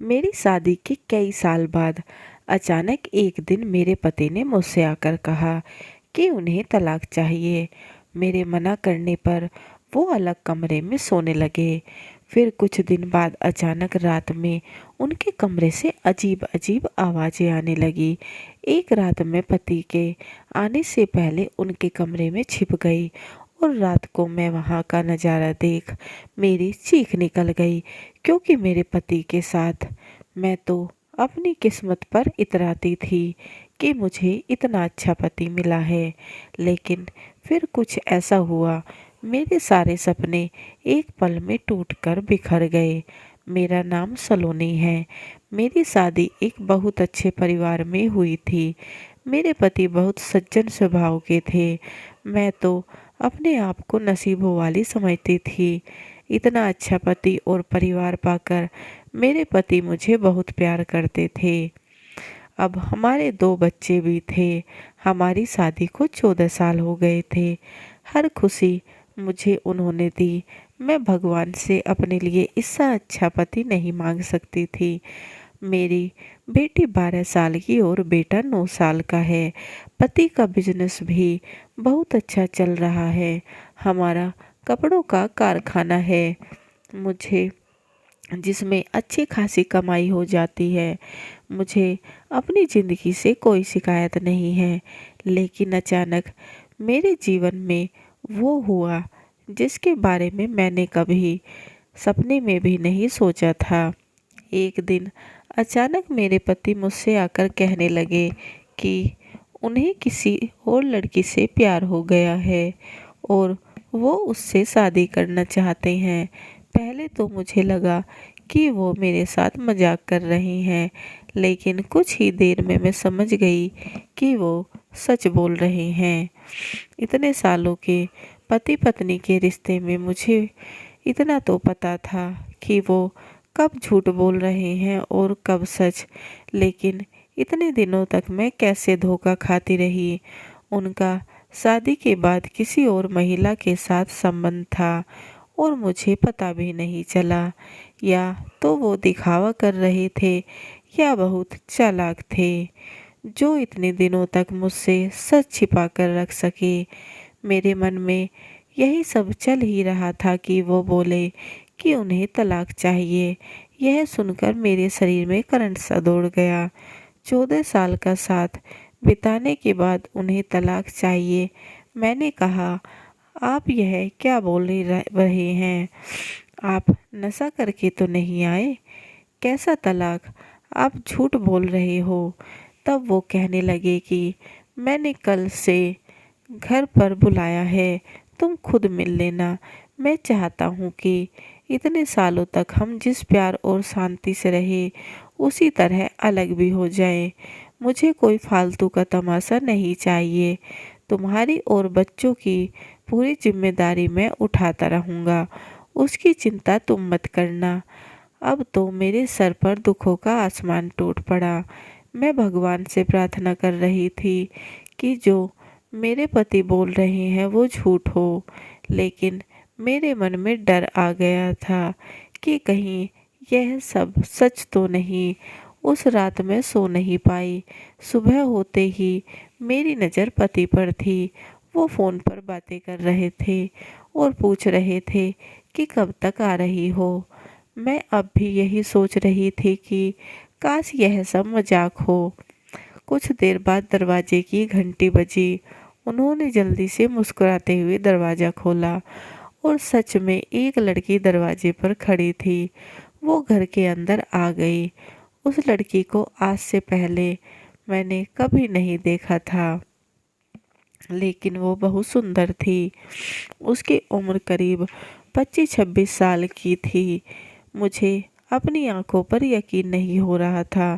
मेरी शादी के कई साल बाद अचानक एक दिन मेरे पति ने मुझसे आकर कहा कि उन्हें तलाक चाहिए। मेरे मना करने पर वो अलग कमरे में सोने लगे। फिर कुछ दिन बाद अचानक रात में उनके कमरे से अजीब अजीब आवाज़ें आने लगी। एक रात मैं पति के आने से पहले उनके कमरे में छिप गई और रात को मैं वहाँ का नज़ारा देख मेरी चीख निकल गई, क्योंकि मेरे पति के साथ मैं तो अपनी किस्मत पर इतराती थी कि मुझे इतना अच्छा पति मिला है। लेकिन फिर कुछ ऐसा हुआ, मेरे सारे सपने एक पल में टूटकर बिखर गए। मेरा नाम सलोनी है। मेरी शादी एक बहुत अच्छे परिवार में हुई थी। मेरे पति बहुत सज्जन स्वभाव के थे। मैं तो अपने आप को नसीबों वाली समझती थी। इतना अच्छा पति और परिवार पाकर मेरे पति मुझे बहुत प्यार करते थे। अब हमारे 2 बच्चे भी थे। हमारी शादी को 14 साल हो गए थे। हर खुशी मुझे उन्होंने दी। मैं भगवान से अपने लिए इससे अच्छा पति नहीं मांग सकती थी। मेरी बेटी 12 साल की और बेटा 9 साल का है। पति का बिजनेस भी बहुत अच्छा चल रहा है। हमारा कपड़ों का कारखाना है, मुझे जिसमें अच्छी खासी कमाई हो जाती है। मुझे अपनी ज़िंदगी से कोई शिकायत नहीं है। लेकिन अचानक मेरे जीवन में वो हुआ जिसके बारे में मैंने कभी सपने में भी नहीं सोचा था। एक दिन अचानक मेरे पति मुझसे आकर कहने लगे कि उन्हें किसी और लड़की से प्यार हो गया है और वो उससे शादी करना चाहते हैं। पहले तो मुझे लगा कि वो मेरे साथ मजाक कर रही हैं, लेकिन कुछ ही देर में मैं समझ गई कि वो सच बोल रहे हैं। इतने सालों के पति पत्नी के रिश्ते में मुझे इतना तो पता था कि वो कब झूठ बोल रहे हैं और कब सच। लेकिन इतने दिनों तक मैं कैसे धोखा खाती रही। उनका शादी के बाद किसी और महिला के साथ संबंध था और मुझे पता भी नहीं चला। या तो वो दिखावा कर रहे थे या बहुत चालाक थे, जो इतने दिनों तक मुझसे सच छिपा कर रख सके। मेरे मन में यही सब चल ही रहा था कि वो बोले कि उन्हें तलाक चाहिए। यह सुनकर मेरे शरीर में करंट सा दौड़ गया। 14 साल का साथ बिताने के बाद उन्हें तलाक चाहिए। मैंने कहा, आप यह क्या बोल रहे हैं? आप नशा करके तो नहीं आए? कैसा तलाक? आप झूठ बोल रहे हो। तब वो कहने लगे कि मैंने कल से घर पर बुलाया है, तुम खुद मिल लेना। मैं चाहता हूँ कि इतने सालों तक हम जिस प्यार और शांति से रहे उसी तरह अलग भी हो जाए। मुझे कोई फालतू का तमाशा नहीं चाहिए। तुम्हारी और बच्चों की पूरी जिम्मेदारी मैं उठाता रहूँगा, उसकी चिंता तुम मत करना। अब तो मेरे सर पर दुखों का आसमान टूट पड़ा। मैं भगवान से प्रार्थना कर रही थी कि जो मेरे पति बोल रहे हैं वो झूठ हो। लेकिन मेरे मन में डर आ गया था कि कहीं यह सब सच तो नहीं। उस रात मैं सो नहीं पाई। सुबह होते ही मेरी नज़र पति पर थी। वो फ़ोन पर बातें कर रहे थे और पूछ रहे थे कि कब तक आ रही हो। मैं अब भी यही सोच रही थी कि काश यह सब मजाक हो। कुछ देर बाद दरवाजे की घंटी बजी। उन्होंने जल्दी से मुस्कुराते हुए दरवाज़ा खोला और सच में एक लड़की दरवाजे पर खड़ी थी। वो घर के अंदर आ गई। उस लड़की को आज से पहले मैंने कभी नहीं देखा था, लेकिन वो बहुत सुंदर थी। उसकी उम्र करीब 25-26 साल की थी। मुझे अपनी आंखों पर यकीन नहीं हो रहा था।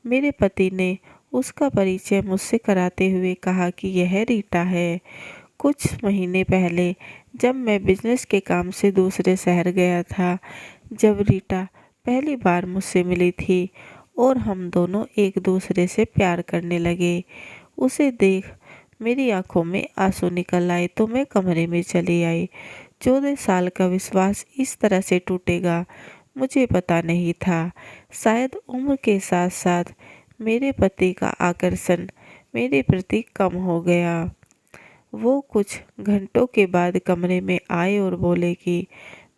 मेरे पति ने उसका परिचय मुझसे कराते हुए कहा कि यह रीटा है। कुछ महीने पहले जब मैं बिजनेस के काम से दूसरे शहर गया था, जब रीटा पहली बार मुझसे मिली थी और हम दोनों एक दूसरे से प्यार करने लगे। उसे देख मेरी आंखों में आंसू निकल आए तो मैं कमरे में चली आई। 14 साल का विश्वास इस तरह से टूटेगा मुझे पता नहीं था। शायद उम्र के साथ साथ मेरे पति का आकर्षण मेरे प्रति कम हो गया। वो कुछ घंटों के बाद कमरे में आए और बोले कि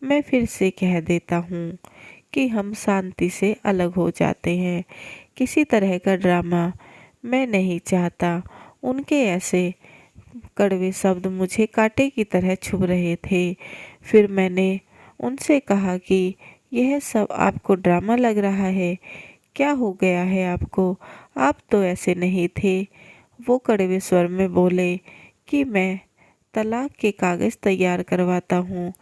मैं फिर से कह देता हूँ कि हम शांति से अलग हो जाते हैं। किसी तरह का ड्रामा मैं नहीं चाहता। उनके ऐसे कड़वे शब्द मुझे कांटे की तरह चुभ रहे थे। फिर मैंने उनसे कहा कि यह सब आपको ड्रामा लग रहा है। क्या हो गया है आपको? आप तो ऐसे नहीं थे। वो कड़वे स्वर में बोले कि मैं तलाक के कागज तैयार करवाता हूँ।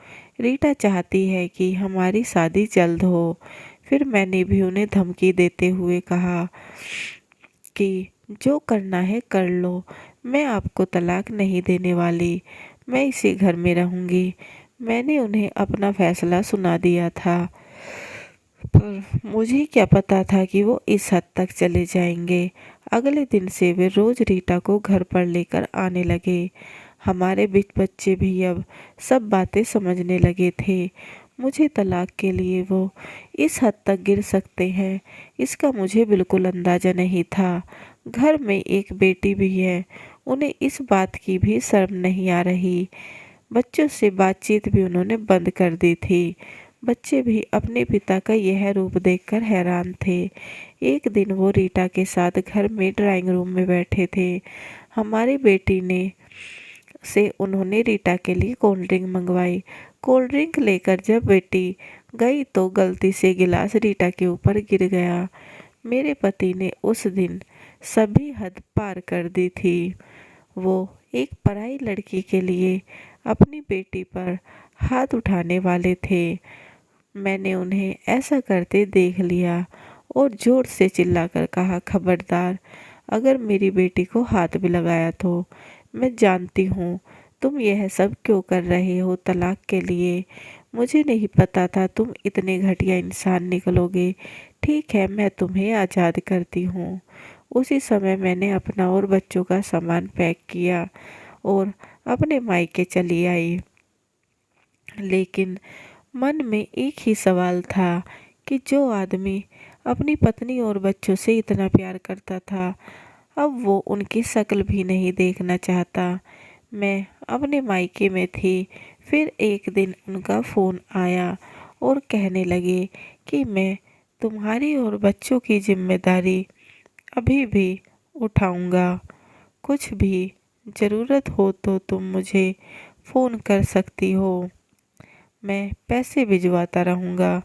रीटा चाहती है कि हमारी शादी जल्द हो। फिर मैंने भी उन्हें धमकी देते हुए कहा कि जो करना है कर लो, मैं आपको तलाक नहीं देने वाली। मैं इसी घर में रहूंगी। मैंने उन्हें अपना फैसला सुना दिया था, पर मुझे क्या पता था कि वो इस हद तक चले जाएंगे। अगले दिन से वे रोज रीटा को घर पर लेकर आने लगे। हमारे बीच बच्चे भी अब सब बातें समझने लगे थे। मुझे तलाक के लिए वो इस हद तक गिर सकते हैं, इसका मुझे बिल्कुल अंदाजा नहीं था। घर में एक बेटी भी है, उन्हें इस बात की भी शर्म नहीं आ रही। बच्चों से बातचीत भी उन्होंने बंद कर दी थी। बच्चे भी अपने पिता का यह रूप देखकर हैरान थे। एक दिन वो रीटा के साथ घर में ड्राइंग रूम में बैठे थे। हमारी बेटी ने से उन्होंने रीटा के लिए कोल्ड ड्रिंक मंगवाई। कोल्ड ड्रिंक लेकर जब बेटी गई तो गलती से गिलास रीटा के ऊपर गिर गया। मेरे पति ने उस दिन सभी हद पार कर दी थी। वो एक पराई लड़की के लिए अपनी बेटी पर हाथ उठाने वाले थे। मैंने उन्हें ऐसा करते देख लिया और जोर से चिल्लाकर कहा, खबरदार, अगर मेरी बेटी को हाथ भी लगाया तो मैं जानती हूँ तुम यह सब क्यों कर रहे हो तलाक के लिए। मुझे नहीं पता था तुम इतने घटिया इंसान निकलोगे। ठीक है, मैं तुम्हें आज़ाद करती हूँ। उसी समय मैंने अपना और बच्चों का सामान पैक किया और अपने मायके चली आई। लेकिन मन में एक ही सवाल था कि जो आदमी अपनी पत्नी और बच्चों से इतना प्यार करता था, अब वो उनकी शक्ल भी नहीं देखना चाहता। मैं अपने मायके में थी। फिर एक दिन उनका फ़ोन आया और कहने लगे कि मैं तुम्हारी और बच्चों की जिम्मेदारी अभी भी उठाऊंगा। कुछ भी ज़रूरत हो तो तुम मुझे फ़ोन कर सकती हो। मैं पैसे भिजवाता रहूँगा।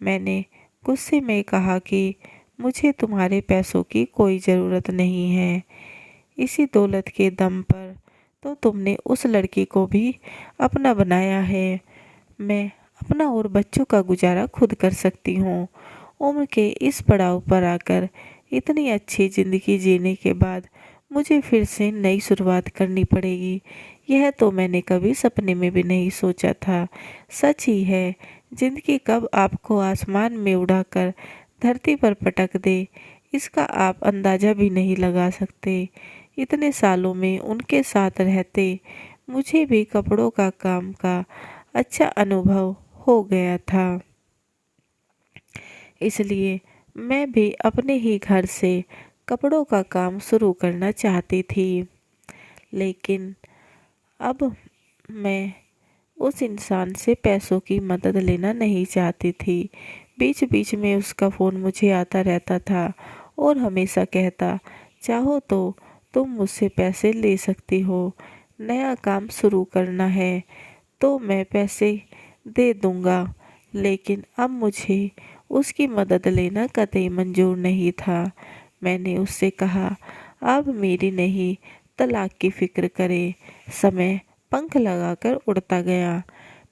मैंने गुस्से में कहा कि मुझे तुम्हारे पैसों की कोई ज़रूरत नहीं है। इसी दौलत के दम पर तो तुमने उस लड़की को भी अपना बनाया है। मैं अपना और बच्चों का गुजारा खुद कर सकती हूँ। उम्र के इस पड़ाव पर आकर इतनी अच्छी ज़िंदगी जीने के बाद मुझे फिर से नई शुरुआत करनी पड़ेगी, यह तो मैंने कभी सपने में भी नहीं सोचा था। सच ही है, ज़िंदगी कब आपको आसमान में उड़ाकर धरती पर पटक दे, इसका आप अंदाज़ा भी नहीं लगा सकते। इतने सालों में उनके साथ रहते मुझे भी कपड़ों का काम का अच्छा अनुभव हो गया था। इसलिए मैं भी अपने ही घर से कपड़ों का काम शुरू करना चाहती थी। लेकिन अब मैं उस इंसान से पैसों की मदद लेना नहीं चाहती थी। बीच बीच में उसका फ़ोन मुझे आता रहता था और हमेशा कहता, चाहो तो तुम मुझसे पैसे ले सकती हो। नया काम शुरू करना है तो मैं पैसे दे दूंगा। लेकिन अब मुझे उसकी मदद लेना कतई मंजूर नहीं था। मैंने उससे कहा, अब मेरी नहीं, तलाक की फिक्र करे। समय पंख लगाकर उड़ता गया।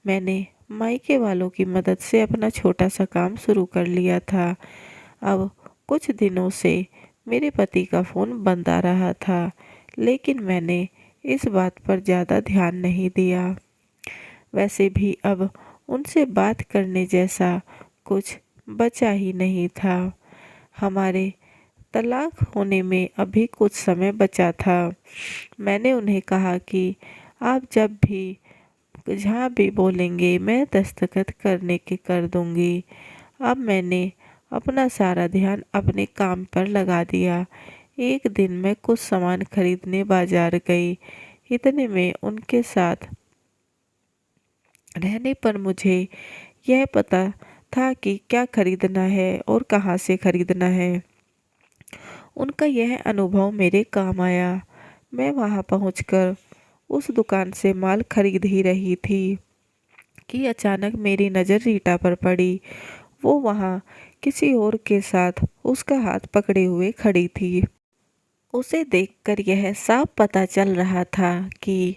मैंने मायके वालों की मदद से अपना छोटा सा काम शुरू कर लिया था। अब कुछ दिनों से मेरे पति का फ़ोन बंद आ रहा था, लेकिन मैंने इस बात पर ज़्यादा ध्यान नहीं दिया। वैसे भी अब उनसे बात करने जैसा कुछ बचा ही नहीं था। हमारे तलाक होने में अभी कुछ समय बचा था। मैंने उन्हें कहा कि आप जब भी जहाँ भी बोलेंगे मैं दस्तखत करने के कर दूंगी। अब मैंने अपना सारा ध्यान अपने काम पर लगा दिया। एक दिन मैं कुछ सामान खरीदने बाजार गई। इतने में उनके साथ रहने पर मुझे यह पता था कि क्या खरीदना है और कहाँ से खरीदना है। उनका यह अनुभव मेरे काम आया। मैं वहाँ पहुँचकर उस दुकान से माल खरीद ही रही थी कि अचानक मेरी नज़र रीटा पर पड़ी। वो वहाँ किसी और के साथ उसका हाथ पकड़े हुए खड़ी थी। उसे देखकर यह साफ पता चल रहा था कि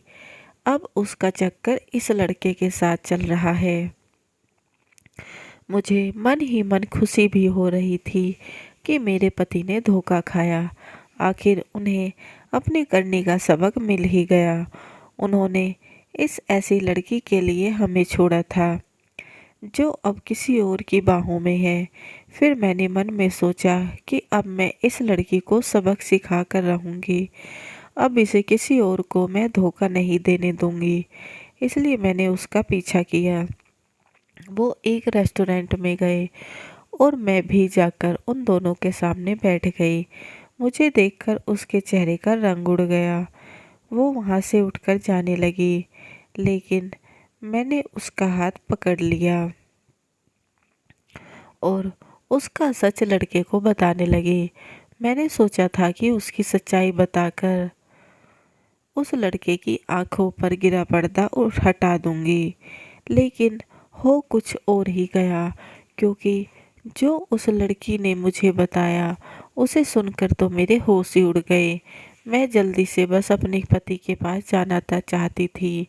अब उसका चक्कर इस लड़के के साथ चल रहा है। मुझे मन ही मन खुशी भी हो रही थी कि मेरे पति ने धोखा खाया। आखिर उन्हें अपने करने का सबक मिल ही गया। उन्होंने इस ऐसी लड़की के लिए हमें छोड़ा था जो अब किसी और की बाहों में है। फिर मैंने मन में सोचा कि अब मैं इस लड़की को सबक सिखा कर रहूँगी। अब इसे किसी और को मैं धोखा नहीं देने दूंगी। इसलिए मैंने उसका पीछा किया। वो एक रेस्टोरेंट में गए और मैं भी जाकर उन दोनों के सामने बैठ गई। मुझे देखकर उसके चेहरे का रंग उड़ गया। वो वहाँ से उठकर जाने लगी, लेकिन मैंने उसका हाथ पकड़ लिया और उसका सच लड़के को बताने लगी। मैंने सोचा था कि उसकी सच्चाई बताकर उस लड़के की आंखों पर गिरा पर्दा और हटा दूंगी, लेकिन हो कुछ और ही गया। क्योंकि जो उस लड़की ने मुझे बताया उसे सुनकर तो मेरे होश ही उड़ गए। मैं जल्दी से बस अपने पति के पास जाना था चाहती थी।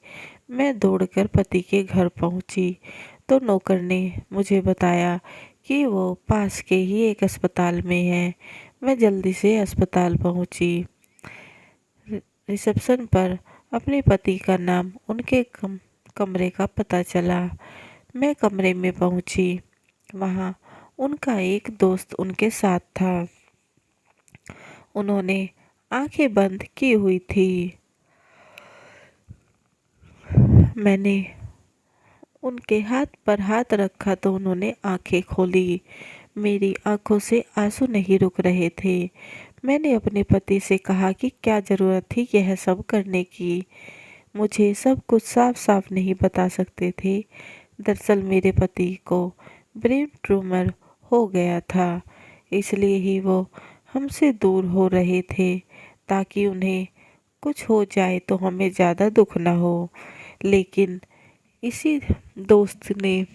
मैं दौड़कर पति के घर पहुंची तो नौकर ने मुझे बताया कि वो पास के ही एक अस्पताल में है। मैं जल्दी से अस्पताल पहुंची। रिसेप्शन पर अपने पति का नाम, उनके कमरे का पता चला। मैं कमरे में पहुंची। वहाँ उनका एक दोस्त उनके साथ था। उन्होंने आंखें बंद की हुई थी। मैंने उनके हाथ पर हाथ रखा तो उन्होंने आंखें खोली। मेरी आंखों से आंसू नहीं रुक रहे थे। मैंने अपने पति से कहा कि क्या ज़रूरत थी यह सब करने की। मुझे सब कुछ साफ साफ नहीं बता सकते थे। दरअसल मेरे पति को ब्रेन ट्यूमर हो गया था, इसलिए ही वो हमसे दूर हो रहे थे ताकि उन्हें कुछ हो जाए तो हमें ज़्यादा दुख ना हो। लेकिन इसी दोस्त ने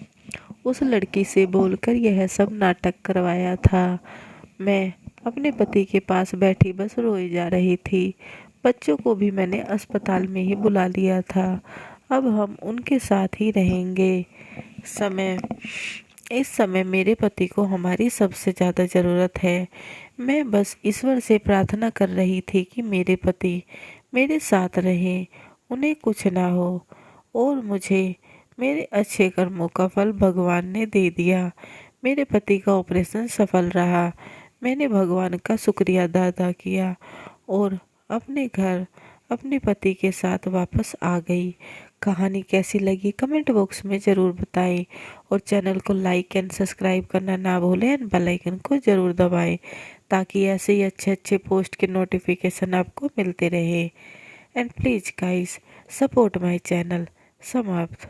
उस लड़की से बोलकर यह सब नाटक करवाया था। मैं अपने पति के पास बैठी बस रोई जा रही थी। बच्चों को भी मैंने अस्पताल में ही बुला लिया था। अब हम उनके साथ ही रहेंगे। समय इस समय मेरे पति को हमारी सबसे ज़्यादा ज़रूरत है। मैं बस ईश्वर से प्रार्थना कर रही थी कि मेरे पति मेरे साथ रहें, उन्हें कुछ ना हो। और मुझे मेरे अच्छे कर्मों का फल भगवान ने दे दिया। मेरे पति का ऑपरेशन सफल रहा। मैंने भगवान का शुक्रिया अदा किया और अपने घर अपने पति के साथ वापस आ गई। कहानी कैसी लगी कमेंट बॉक्स में ज़रूर बताएं और चैनल को लाइक एंड सब्सक्राइब करना ना भूलें एंड बेल आइकन को ज़रूर दबाएं ताकि ऐसे ही अच्छे अच्छे पोस्ट के नोटिफिकेशन आपको मिलते रहे। And please guys support my channel. समाप्त।